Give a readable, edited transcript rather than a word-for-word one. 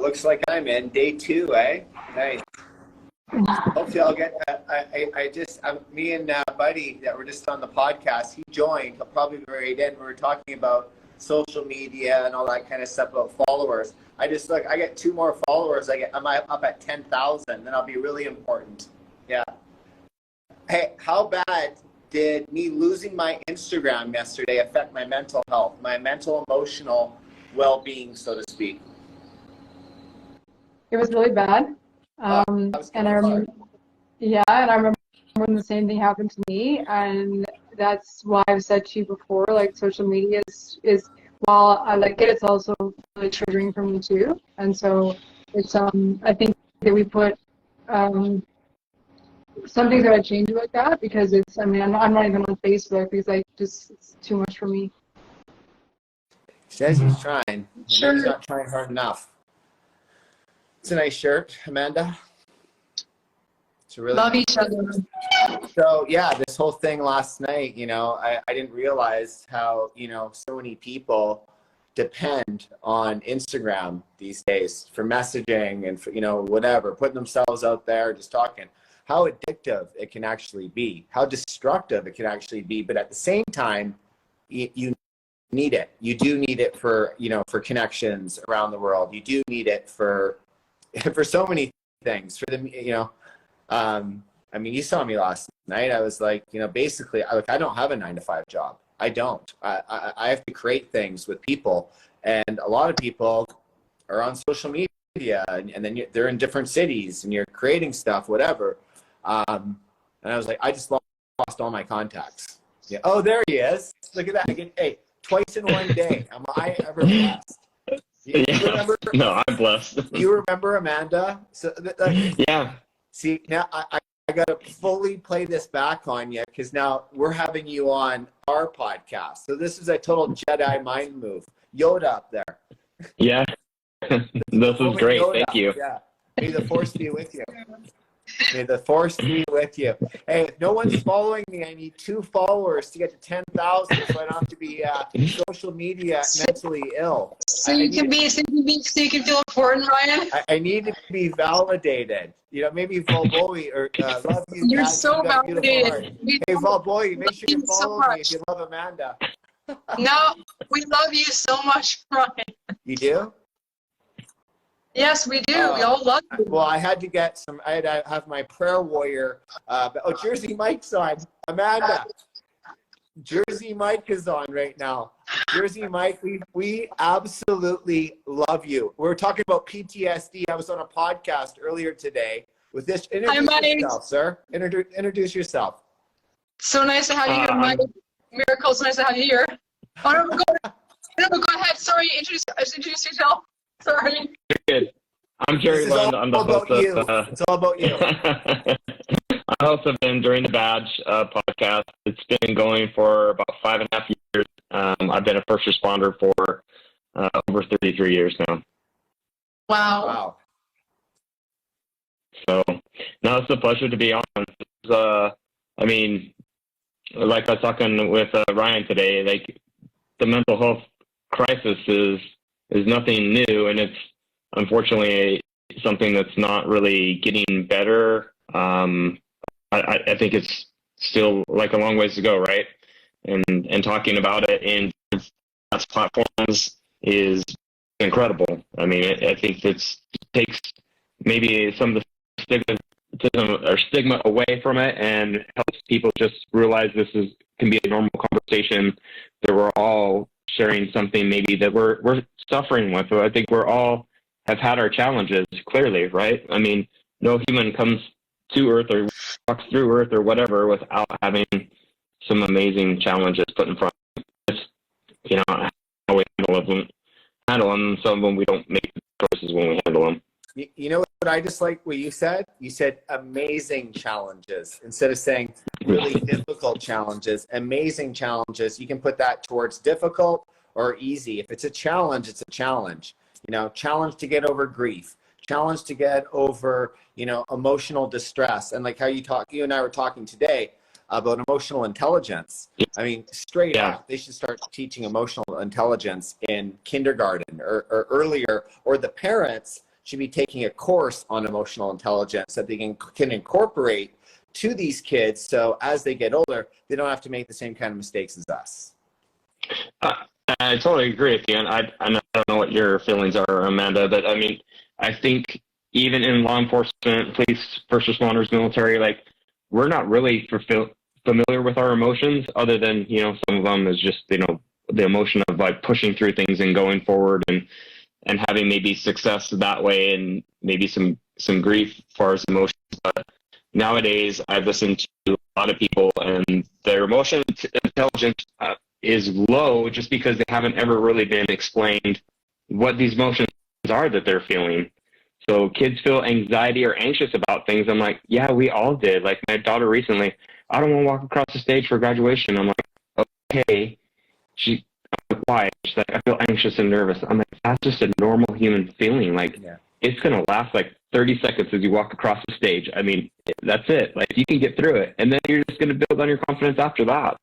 looks like I'm in day 2, eh? Nice. Hopefully I'll get, me and Buddy that were just on the podcast, he joined, he'll probably be right in. We were talking about social media and all that kind of stuff about followers. I get 2 more followers. I'm up at 10,000, then I'll be really important. Yeah. Hey, how bad did me losing my Instagram yesterday affect my mental health, my mental, emotional well-being, so to speak? It was really bad. And I remember, and I remember when the same thing happened to me, and that's why I've said to you before, like social media is while I like it, it's also really triggering for me too. And so it's I think that we put some things that I change about that, because it's, I mean, I'm not even on Facebook because it's too much for me. Says he's trying. Sure. He's not trying hard enough. It's a nice shirt, Amanda. It's a really love each other. So yeah, this whole thing last night, I didn't realize how, so many people depend on Instagram these days for messaging and for, whatever, putting themselves out there, just talking. How addictive it can actually be, how destructive it can actually be. But at the same time, you need it. You do need it for, for connections around the world. You do need it for so many things. For the, I mean, you saw me last night. I was like, basically, I don't have a 9-to-5 job. I don't. I have to create things with people, and a lot of people are on social media, and then they're in different cities, and you're creating stuff, whatever. And I was like, I just lost all my contacts. Yeah. Oh, there he is. Look at that. Again, hey, twice in one day. Am I ever blessed? You remember? No, I'm blessed. You remember Amanda? So, yeah. See, now I got to fully play this back on you, because now we're having you on our podcast. So this is a total Jedi mind move. Yoda up there. Yeah. This is great. Yoda. Thank you. Yeah. May the force be with you. May the force be with you. Hey, if no one's following me, I need 2 followers to get to 10,000, so I don't have to be social media mentally ill. So you can feel important, Ryan. I need to be validated. Maybe Valboy or love you. You're Kazzy, so validated. Hey, Valboy, make sure you follow me if you love Amanda. No, we love you so much, Ryan. You do? Yes, we do. We all love you. Well, I had to have my prayer warrior. Jersey Mike's on. Amanda. Jersey Mike is on right now. Jersey Mike, we absolutely love you. We were talking about PTSD. I was on a podcast earlier today with this. Introduce yourself, sir. Introduce yourself. So nice to have you here, Mike. Miracle, so nice to have you here. Oh, no, go ahead. Sorry, introduce yourself. Sorry. Good. I'm Jerry Lund. I'm the host of. It's all about you. I'm host of the Enduring the Badge podcast. It's been going for about 5.5 years. I've been a first responder for over 33 years now. Wow. So, no, it's a pleasure to be on. I mean, like I was talking with Ryan today, like the mental health crisis is nothing new, and it's unfortunately something that's not really getting better. I think it's still like a long ways to go, right? And talking about it in platforms is incredible. I mean, I think it takes maybe some of the stigma away from it and helps people just realize this can be a normal conversation, that we're all sharing something maybe that we're suffering with. I think we're all have had our challenges, clearly, right? I mean, no human comes to Earth or walks through Earth or whatever without having some amazing challenges put in front of us. How we handle them. Some of them we don't make choices when we handle them. You know what I just like what you said? You said amazing challenges instead of saying really difficult challenges. Amazing challenges. You can put that towards difficult or easy. If it's a challenge, it's a challenge. Challenge to get over grief. Challenge to get over, emotional distress. And like how you and I were talking today about emotional intelligence. I mean, straight up, they should start teaching emotional intelligence in kindergarten or earlier, or the parents should be taking a course on emotional intelligence that they can incorporate to these kids, so as they get older, they don't have to make the same kind of mistakes as us. I totally agree with you, and I don't know what your feelings are, Amanda, but I mean, I think even in law enforcement, police, first responders, military, like, we're not really familiar with our emotions, other than, you know, some of them is just, you know, the emotion of like pushing through things and going forward and having maybe success that way, and maybe some grief as far as emotions. But nowadays, I've listened to a lot of people, and their emotional intelligence is low just because they haven't ever really been explained what these emotions are that they're feeling. So kids feel anxiety or anxious about things. I'm like, yeah, we all did. Like my daughter recently, I don't want to walk across the stage for graduation. I'm like, okay. I'm like, why? She's like, I feel anxious and nervous. I'm like, that's just a normal human feeling. Like, it's going to last like 30 seconds as you walk across the stage. I mean, that's it. Like, you can get through it. And then you're just going to build on your confidence after that.